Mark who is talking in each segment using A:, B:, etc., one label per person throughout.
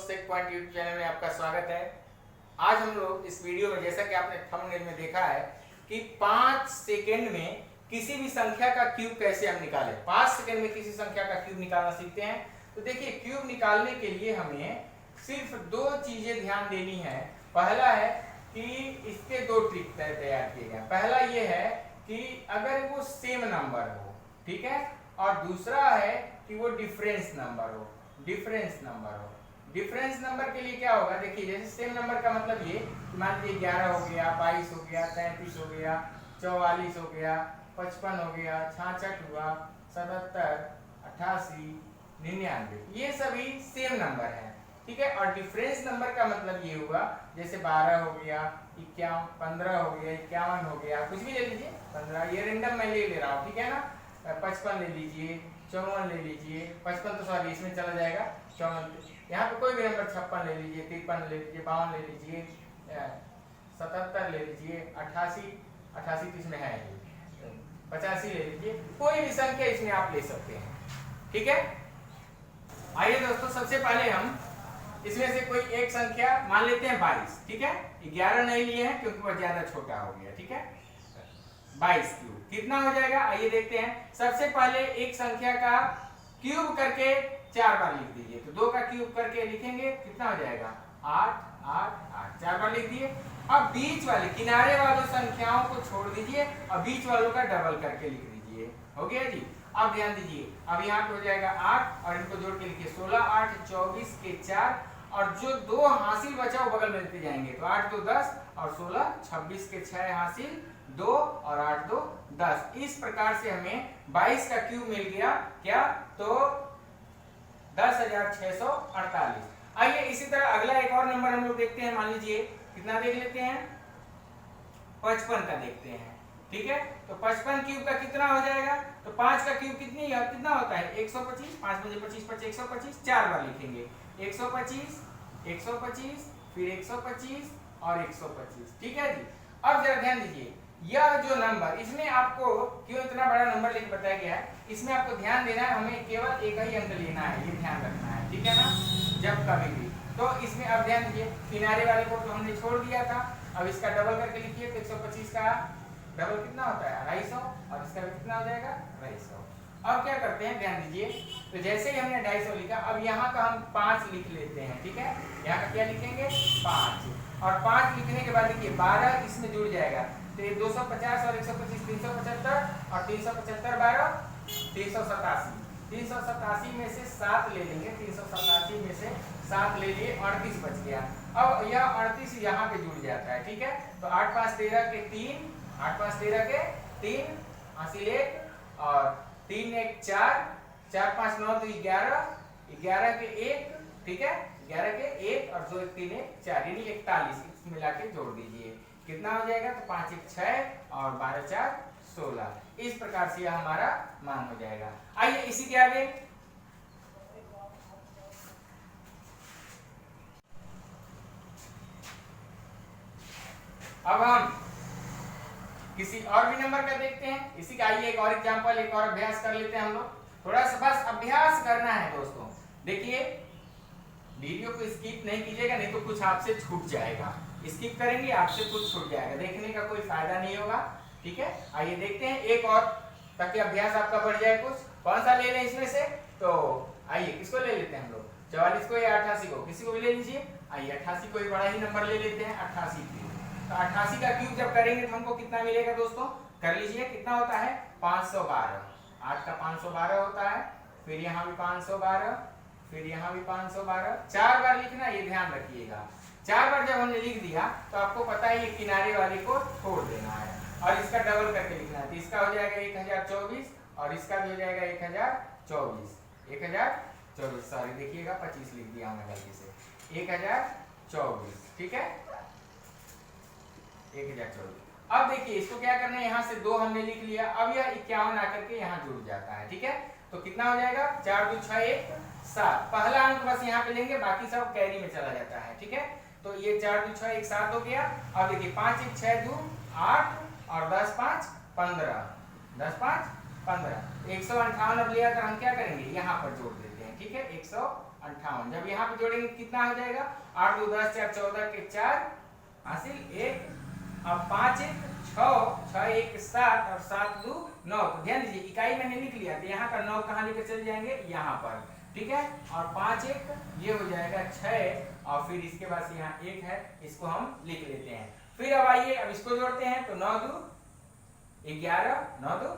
A: सेक point YouTube channel में आपका स्वागत है। आज हम लोग इस वीडियो में, जैसा कि आपने थंबनेल में देखा है, कि 5 सेकंड में किसी भी संख्या का क्यूब कैसे हम निकालें। 5 सेकंड में किसी संख्या का क्यूब निकालना सीखते हैं। तो देखिए, क्यूब निकालने के लिए हमें सिर्फ 2 चीजें ध्यान देनी है। पहला है कि इसके 2 ट्रिक तैयार किए गए। पहला ये है कि अगर वो सेम नंबर हो, ठीक है, और दूसरा है कि वो डिफरेंस नंबर हो। डिफरेंस नंबर के लिए क्या होगा, देखिए, जैसे सेम नंबर का मतलब ये, मान लीजिए 11 हो गया, 22 हो गया, 33 हो गया, 44 हो गया, 55 हो गया, 66 हुआ, 77, 88, 99, ये सभी सेम नंबर है, ठीक है। और डिफरेंस नंबर का मतलब ये हुआ, जैसे 12 हो गया, 51, 15 हो गया, 51 हो गया, कुछ भी ले लीजिए, 15, ये रेंडम मैं ले रहा हूँ, ठीक है ना। 55 ले लीजिए, 54 ले लीजिए, 55 तो सॉरी इसमें चला जाएगा, 54, यहाँ पे कोई भी नंबर, 56 ले लीजिए, 53 ले लीजिए, 52 ले लीजिए, 77 ले लीजिए, 88 तो इसमें है, 85 ले लीजिए, कोई भी संख्या इसमें आप ले सकते हैं, ठीक है। आइए दोस्तों, सबसे पहले हम इसमें से कोई एक संख्या मान लेते हैं 22, ठीक है। 11 नहीं लिए हैं क्योंकि वह ज्यादा छोटा हो गया, ठीक है। 22 क्यूब कितना हो जाएगा, आइए देखते हैं। सबसे पहले एक संख्या का क्यूब करके 4 बार लिख दीजिए। तो 2 का क्यूब करके लिखेंगे, कितना हो जाएगा, 8 8 8, 4 बार लिख दिए। अब बीच वाले किनारे वालों संख्याओं को छोड़ दीजिए और बीच वालों का डबल करके लिख दीजिए। हो गया जी। अब ध्यान दीजिए, अब यहाँ पे हो जाएगा 8 और इनको जोड़ के लिखिए 16 8 24 के 4, और जो 2 हासिल बचा वो बगल में लेते जाएंगे। तो 8 2 10 और 16 26 के 6 हासिल 2 और 8 2 10। इस प्रकार से हमें 22 का क्यूब मिल गया। क्या, तो 10,648। आइए इसी तरह अगला एक और नंबर हम लोग देखते हैं। मान लीजिए कितना देख लेते हैं, 55 का देखते हैं, ठीक है। तो 55 क्यूब का कितना हो जाएगा, तो 5 का क्यूब कितना होता है, 125, 5 बजे 25 25 125, 4 बार लिखेंगे, 125 125 फिर 125 और 125, ठीक है जी। अब जरा ध्यान दीजिए, यह जो नंबर, इसमें आपको क्यों इतना बड़ा नंबर लिख बताया गया है, इसमें आपको ध्यान देना है, हमें केवल एक ही अंक लेना है, ये ध्यान रखना है, ठीक है ना, जब कभी भी। तो इसमें अब ध्यान दीजिए, किनारे वाले को तो हमने छोड़ दिया था, अब इसका डबल करके लिखिए। तो 125 का डबल कितना होता है, 250, और इसका भी कितना हो जाएगा, 250। अब क्या करते हैं, ध्यान दीजिए, तो जैसे ही हमने 250 लिखा, अब यहाँ का हम 5 लिख लेते हैं, ठीक है। यहाँ का क्या लिखेंगे, 5, और 5 लिखने के बाद देखिए 12 इसमें जुड़ जाएगा। तो ये 250 और 125 375, और 375 12 387। 387 में से 7 ले लेंगे, 387 में से 7 ले लिए, 38 बच गया। अब यह 38 यहाँ पे जुड़ जाता है, ठीक है। तो 8 5 13 के 3, 8 5 13 के 3 हासिल 1, और 3 1 4, 4 5 9 तो 11, 11 के 1, ठीक है, 11 के 1 और 2 1 3 1 4, यानी 41 मिला के जोड़ दीजिए, कितना हो जाएगा, तो 5 1 6 और 12 4 16। इस प्रकार से यह हमारा मान हो जाएगा। आइए इसी के आगे अब हम किसी और भी नंबर का देखते हैं। इसी का आइए एक और एग्जांपल, एक और अभ्यास कर लेते हैं हम लोग। थोड़ा सा बस अभ्यास करना है दोस्तों। देखिए, वीडियो को स्किप नहीं कीजिएगा, नहीं तो कुछ आपसे छूट जाएगा। स्किप करेंगे आपसे कुछ छूट जाएगा, देखने का कोई फायदा नहीं होगा, ठीक है। आइए देखते हैं एक और, ताकि अभ्यास आपका बढ़ जाए। कुछ कौन सा ले लें इसमें से, तो आइए किसको ले लेते हैं हम लोग, 44 को या 88 को, किसी को भी ले लीजिए। आइए 88 को एक बड़ा ही नंबर ले लेते हैं, 88 क्यूब। तो 88 का क्यूब जब करेंगे तो हमको कितना मिलेगा दोस्तों, कर लीजिए, कितना होता है, 512। 8 का 512 होता है, फिर यहाँ भी 512, फिर यहाँ भी 512। 4 बार लिखना, ये ध्यान रखिएगा। 4 बार जब हमने लिख दिया तो आपको पता है ये किनारे वाले को छोड़ देना है, और इसका डबल करके लिखना है। तो इसका हो जाएगा 1024, और इसका भी हो जाएगा 1024, 1024, सॉरी देखिएगा 25 लिख दिया हमने गलती से, 1024, ठीक है, 1024। अब देखिए इसको क्या करना है, यहाँ से 2 हमने लिख लिया, अब यह 51 आकर के यहाँ जुड़ जाता है, ठीक है। तो कितना हो जाएगा, 4 2 6 1 7। पहला अंक बस यहाँ पे लेंगे, बाकी सब कैरी में चला जाता है, ठीक है। तो ये 4 2 6 1 7 हो गया। अब देखिए 5 1 6 2 8 और 10 5 15, 10 5 15, 158 अब लिया, तो हम क्या करेंगे, यहाँ पर जोड़ देते हैं, ठीक है, 158। 58। जब यहाँ पे जोड़ेंगे कितना हो जाएगा, 8 2 10 4 14 के 4 हासिल 1, अब 5 1 6 6 1 7 और 7 2 9। तो ध्यान दीजिए इकाई मैंने लिख लिया, तो यहाँ का 9 कहाँ लेकर चले जाएंगे, यहाँ पर, ठीक है। और 5 1 ये हो जाएगा 6 और फिर इसके बाद यहाँ 1 है, इसको हम लिख लेते हैं। फिर अब आइए अब इसको जोड़ते हैं, तो 9 2 11 9 2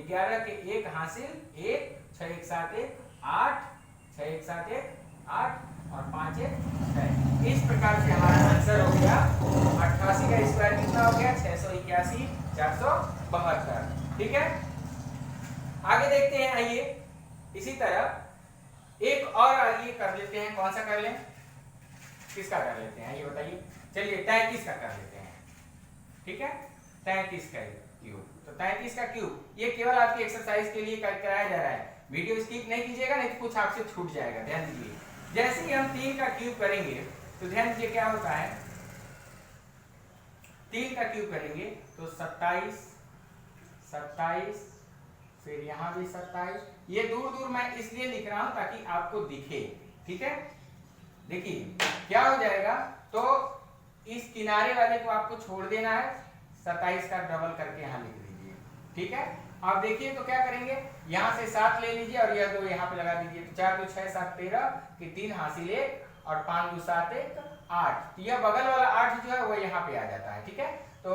A: 11 के 1 हासिल 1 6 1 7 1 8 6 1 7 1 8 और 5 1 6। इस प्रकार से हमारा आंसर हो गया 88 का स्क्वायर कितना हो गया, 681 472, ठीक है। आगे देखते हैं, आइए इसी तरह एक और आइए कर लेते हैं, कौन सा कर लें, किसका कर लेते हैं ये बताइए। चलिए 33 का कर लेते हैं, ठीक है। 33 का क्यूब, तो 33 का क्यूब ये केवल आपकी एक्सरसाइज के लिए कराया जा रहा है, वीडियो स्किप नहीं कीजिएगा, नहीं तो कुछ आपसे छूट जाएगा। ध्यान दीजिए जैसे ही हम 3 का क्यूब करेंगे तो ध्यान दीजिए क्या होता है, 3 का क्यूब करेंगे तो 27 27, फिर यहाँ भी 27। ये दूर दूर मैं इसलिए लिख रहा हूं ताकि आपको दिखे, ठीक है। देखिए क्या हो जाएगा, तो इस किनारे वाले को आपको छोड़ देना है, 27 का डबल करके यहाँ लिख दीजिए, ठीक है। अब देखिए तो क्या करेंगे, यहाँ से 7 ले लीजिए और यह 2 यहाँ पे लगा दीजिए, तो 4 2 6 7 13 के 3 हासिल 1 और 5 2 7 1 8। तो यह बगल वाला 8 जो है वो यहाँ पे आ जाता है, ठीक है। तो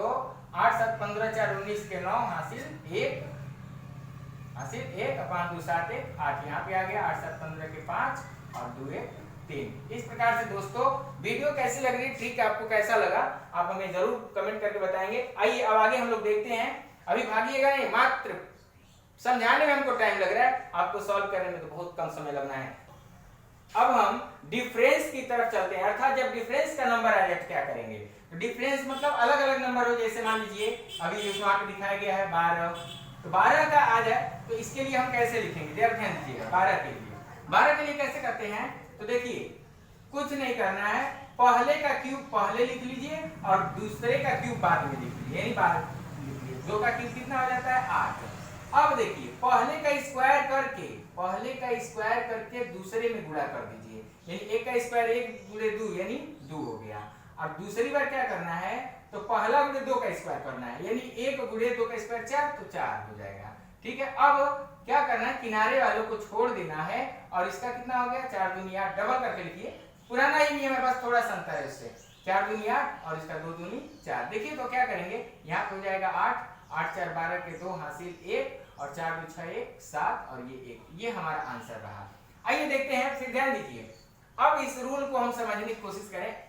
A: 8 7 15 4 19 के 9 हासिल 1 और 5 2 7 1 8 यहाँ पे आ गया, 8 7 15 के 5 और 2 1 3। इस प्रकार से दोस्तों वीडियो कैसी लग रही, ट्रिक आपको कैसा लगा, आप हमें जरूर कमेंट करके बताएंगे। आइए अब आगे हम लोग देखते हैं, अभी भागिएगा नहीं, मात्र समझाने में हमको टाइम लग रहा है, आपको सॉल्व करने में तो बहुत कम समय लगना है। अब हम डिफरेंस की तरफ चलते हैं, अर्थात जब डिफरेंस का नंबर आ जाए तो क्या करेंगे। तो डिफरेंस मतलब अलग अलग नंबर हो, जैसे मान लीजिए अभी वहां पे दिखाया गया है 12, तो 12 का आ जाए तो इसके लिए हम कैसे लिखेंगे, ध्यान दीजिएगा। 12 के लिए कैसे करते हैं, तो देखिए कुछ नहीं करना है, पहले का क्यूब पहले लिख लीजिए और दूसरे का क्यूब बाद में लिख लीजिए, यानी 12 लिख लीजिए, 2 का क्यूब कितना हो जाता है 8। अब देखिए पहले का स्क्वायर करके दूसरे में गुणा कर दीजिए, यानी 1 का स्क्वायर 1 गुणे 2 यानी 2 हो गया। और दूसरी बार क्या करना है, तो पहला गुणे 2 का स्क्वायर करना है, यानी 1 गुणे 2 का स्क्वायर 4, तो 4 हो जाएगा, ठीक है। अब क्या करना है, किनारे वालों को छोड़ देना है और इसका कितना हो गया 4 दूनी 8, डबल करके लिखिए, पुराना ही नियम है, बस थोड़ा सा अंतर है इससे, 4 दूनी 8 और इसका 2 दूनी 4। देखिए तो क्या करेंगे, यहाँ हो जाएगा 8 8 4 12 के 2 हासिल 1 और 4 2 6 1 7 और ये 1, ये हमारा आंसर रहा। आइए देखते हैं, फिर ध्यान दीजिए, अब इस रूल को हम समझने की कोशिश करें।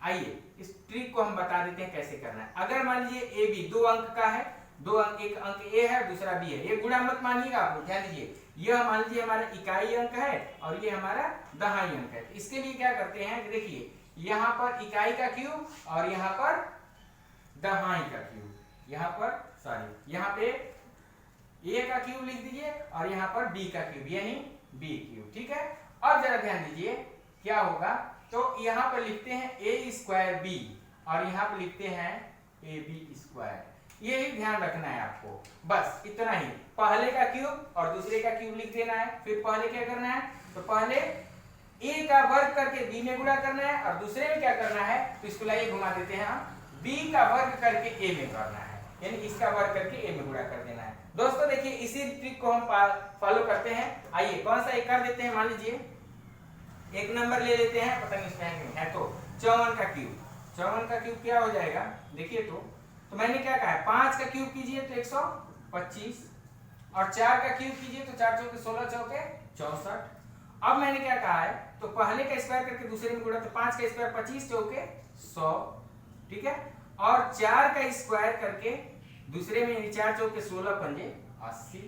A: आइए इस ट्रिक को हम बता देते हैं कैसे करना है। अगर मान लीजिए ए बी 2 अंक का है, 2 अंक, एक अंक ए है दूसरा बी है, ये गुणा मत मानिएगा आप लोग, ध्यान दीजिए, यह मान लीजिए हमारा इकाई अंक है और ये हमारा दहाई अंक है। इसके लिए क्या करते हैं, देखिए यहाँ पर इकाई का क्यूब और यहाँ पर दहाई का क्यूब, यहाँ पर सॉरी यहाँ पे ए का क्यूब लिख दीजिए और यहाँ पर बी का क्यूब यानी बी क्यूब, ठीक है। अब जरा ध्यान दीजिए क्या होगा, तो यहाँ पर लिखते हैं ए स्क्वायर बी और यहाँ पर लिखते हैं ए बी स्क्वायर, यही ध्यान रखना है आपको, बस इतना ही। पहले का क्यूब और दूसरे का क्यूब लिख देना है, फिर पहले क्या करना है, तो पहले ए का वर्ग करके बी में गुणा करना है और दूसरे में क्या करना है, तो इसको लाइए घुमा देते हैं हम, बी का वर्ग करके ए में करना है, यानी इसका वर्ग करके ए में गुणा कर देना है। दोस्तों देखिए इसी ट्रिक को हम फॉलो करते हैं। आइए कौन सा एक कर देते हैं, मान लीजिए एक नंबर ले लेते हैं, पता नहीं इसमें है तो 54 का क्यूब, 54 का क्यूब क्या हो जाएगा, देखिए तो मैंने क्या कहा है, 5 का क्यूब कीजिए तो 125 और 4 का क्यूब कीजिए तो 4 चौके 16 चौके 64। अब मैंने क्या कहा है, तो पहले का स्क्वायर करके दूसरे में गुणा, तो 5 का स्क्वायर 25 चौके 100, ठीक है, और 4 का स्क्वायर करके दूसरे में 4 चौके 16 पंजे 80,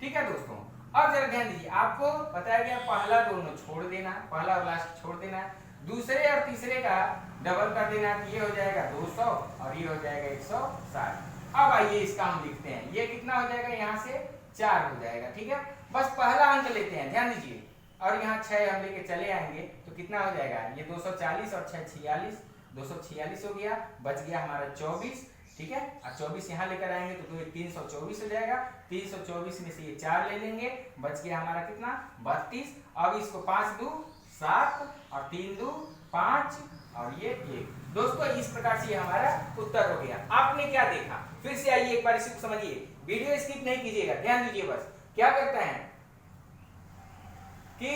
A: ठीक है दोस्तों। अब जरा ध्यान दीजिए, आपको बताया गया पहला दोनों छोड़ देना, पहला और लास्ट छोड़ देना, दूसरे और तीसरे का डबल कर देना, ये हो जाएगा 200 और ये हो जाएगा 160। अब आइए इसका हम लिखते हैं, ये कितना हो जाएगा, यहाँ से 4 हो जाएगा, ठीक है। बस पहला अंक लेते हैं, ध्यान दीजिए, और यहाँ 6 हम लेके चले आएंगे तो कितना हो जाएगा, ये 240 और 6 46, 246 हो गया, बच गया हमारा 24, ठीक है। और 24 यहाँ लेकर आएंगे तो 324 हो जाएगा, 324 में से ये 4 ले लेंगे, बच गया हमारा कितना 32। अब इसको 5 2 7 और 3 2 5 और ये 1। दोस्तों इस प्रकार से हमारा उत्तर हो गया। आपने क्या देखा, फिर से आइए एक बार इसे समझिए, वीडियो स्किप नहीं कीजिएगा, ध्यान दीजिए। बस क्या करते हैं कि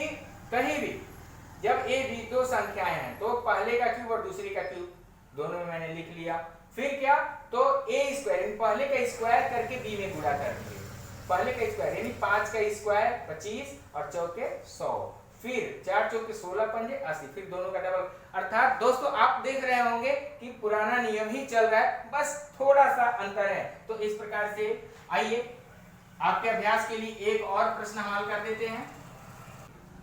A: कहीं भी जब ए बी दो संख्याएं हैं तो पहले का क्यूब और दूसरे का क्यूब दोनों में मैंने लिख लिया। फिर क्या, तो ए स्क्वायर पहले का स्क्वायर करके बी में गुणा कर दिए। पहले का स्क्वायर यानी 5 का स्क्वायर 25 और चौके 100, फिर 4 चौके 16 पंजे 80, फिर दोनों का डबल। अर्थात दोस्तों आप देख रहे होंगे कि पुराना नियम ही चल रहा है, बस थोड़ा सा अंतर है। तो इस प्रकार से आइए आपके अभ्यास के लिए एक और प्रश्न हल कर देते हैं।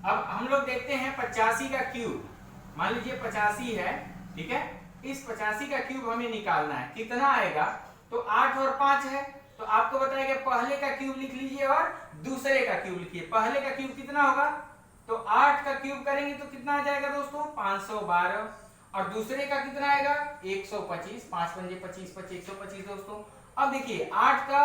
A: अब हम लोग देखते हैं 85 का क्यूब। मान लीजिए 85 है, ठीक है। इस 85 का क्यूब हमें निकालना है, कितना आएगा, तो 8 और 5 है। तो आपको बताएगा पहले का क्यूब लिख लीजिए और दूसरे का क्यूब लिखिए। पहले का क्यूब कितना होगा, तो 8 का क्यूब करेंगे तो कितना आ जाएगा दोस्तों 512, और दूसरे का कितना आएगा 125, 5 पंजे 25 25 125 दोस्तों। अब देखिए 8 का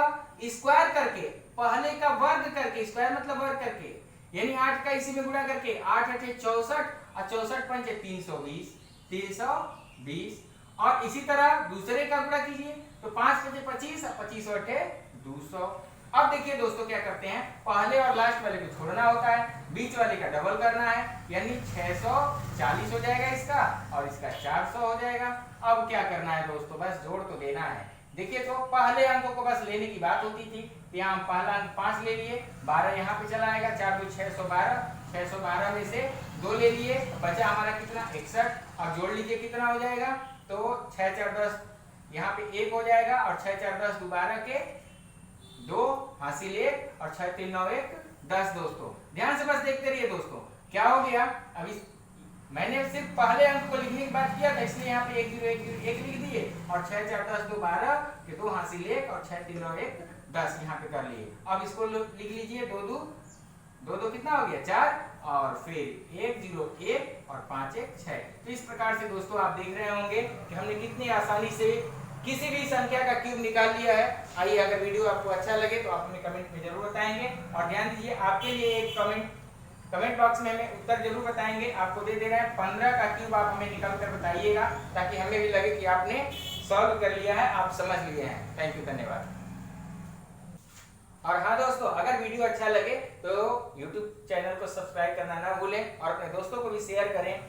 A: स्क्वायर करके पहले का वर्ग करके, स्क्वायर मतलब वर्ग करके, यानी 8 का इसी में गुणा करके 8 8 64 और 64 पंजे 320 320, और इसी तरह दूसरे का गुणा कीजिए तो 5 पंजे 25 और 25 8 200। अब देखिए दोस्तों क्या करते हैं, पहले और लास्ट वाले को छोड़ना होता है, बीच वाले का डबल करना है, यानी 640 हो जाएगा इसका और इसका 400 हो जाएगा। अब क्या करना है दोस्तों, बस जोड़ तो देना है। देखिए तो पहले अंकों को बस लेने की बात होती थी, यहाँ हम पहला अंक 5 ले लिए, 12 यहाँ पे चला आएगा, 4 2 612, 612 में से 2 ले लिए, बचा हमारा कितना 61, और जोड़ लीजिए कितना हो जाएगा, तो 6 4 10, यहाँ पे 1 हो जाएगा, और 6 4 10 दोबारा के 2 हासिल 1 और 6 3 9 1 10 दोस्तों। ध्यान से बस देखते रहिए दोस्तों क्या हो गया। अभी मैंने सिर्फ पहले अंक को लिखने की बात किया था, इसलिए यहाँ पे 1 0 1 0 1 लिख दिए, और 6 4 10 2 12 के 2 हासिल 1 और 6 3 9 1 10 यहाँ पे कर लिए। अब इसको लिख लीजिए 2 2 2 2 कितना हो गया 4, और फिर 1 0 1 और 5 1 6। तो इस प्रकार से दोस्तों आप देख रहे होंगे कि हमने कितनी आसानी से किसी भी संख्या का क्यूब निकाल लिया है। आइए अगर वीडियो आपको अच्छा लगे तो आप हमें कमेंट में जरूर बताएंगे, और ध्यान दीजिए आपके लिए एक कमेंट बॉक्स में हमें उत्तर जरूर बताएंगे। आपको दे रहे हैं 15 का क्यूब, आप हमें निकाल कर बताइएगा ताकि हमें भी लगे कि आपने सॉल्व कर लिया है, आप समझ लिए हैं। थैंक यू, धन्यवाद। और हाँ दोस्तों, अगर वीडियो अच्छा लगे तो YouTube चैनल को सब्सक्राइब करना ना भूलें और अपने दोस्तों को भी शेयर करें।